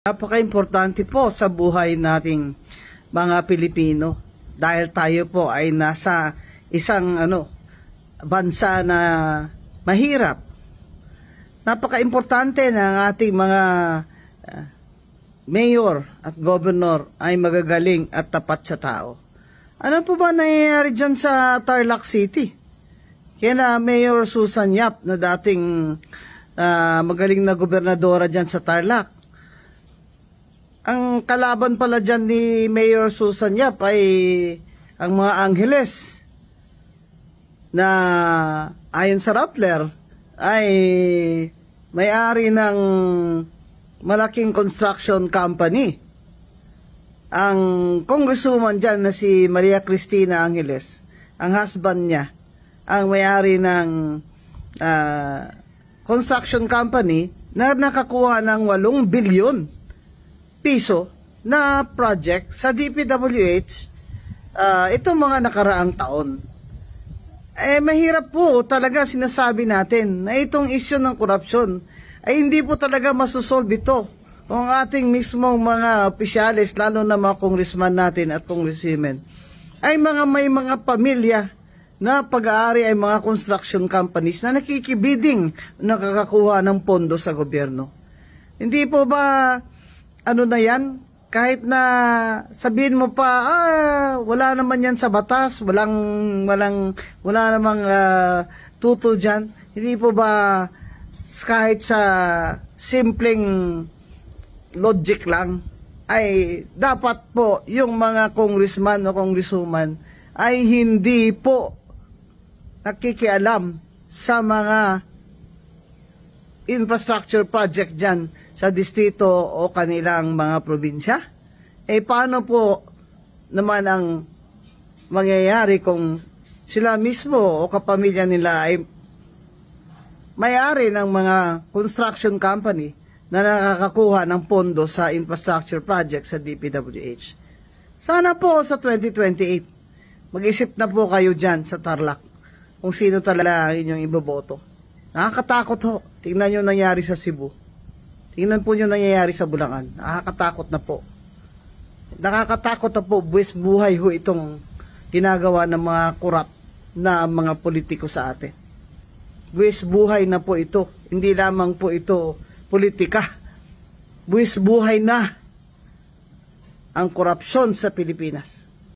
Napaka-importante po sa buhay nating mga Pilipino dahil tayo po ay nasa isang bansa na mahirap. Napaka-importante na ang ating mga mayor at governor ay magagaling at tapat sa tao. Ano po ba nangyayari dyan sa Tarlac City? Kaya na Mayor Susan Yap na dating magaling na gobernadora dyan sa Tarlac. Ang kalaban pala dyan ni Mayor Susan Yap ay ang mga Angeles na ayon sa Rappler ay may-ari ng malaking construction company. Ang congresswoman dyan na si Maria Cristina Angeles, ang husband niya, ang may-ari ng construction company na nakakuha ng 8 bilyon piso na project sa DPWH itong mga nakaraang taon. Mahirap po talaga sinasabi natin na itong issue ng korupsyon ay hindi po talaga masusolve ito kung ating mismong mga opisyalis, lalo na mga congressman natin at congresswomen, ay may mga pamilya na pag-aari ay mga construction companies na nakikibiding nakakakuha ng pondo sa gobyerno. Hindi po ba na yan? Kahit na sabihin mo pa, wala naman yan sa batas, wala namang tutol dyan. Hindi po ba kahit sa simpleng logic lang, ay dapat po yung mga congressman o congresswoman ay hindi po nakikialam sa mga infrastructure project dyan sa distrito o kanilang mga probinsya? Paano po naman ang mangyayari kung sila mismo o kapamilya nila ay may-ari ng mga construction company na nakakakuha ng pondo sa infrastructure project sa DPWH? Sana po sa 2028, mag-isip na po kayo dyan sa Tarlac kung sino talaga ang inyong iboboto. Nakakatakot ho. Tingnan nyo nangyari sa Cebu. Tingnan po nyo nangyayari sa Bulacan. Nakakatakot na po. Nakakatakot na po. Buwis buhay ho itong ginagawa ng mga korap na mga politiko sa atin. Buwis buhay na po ito. Hindi lamang po ito politika. Buwis buhay na ang korupsyon sa Pilipinas.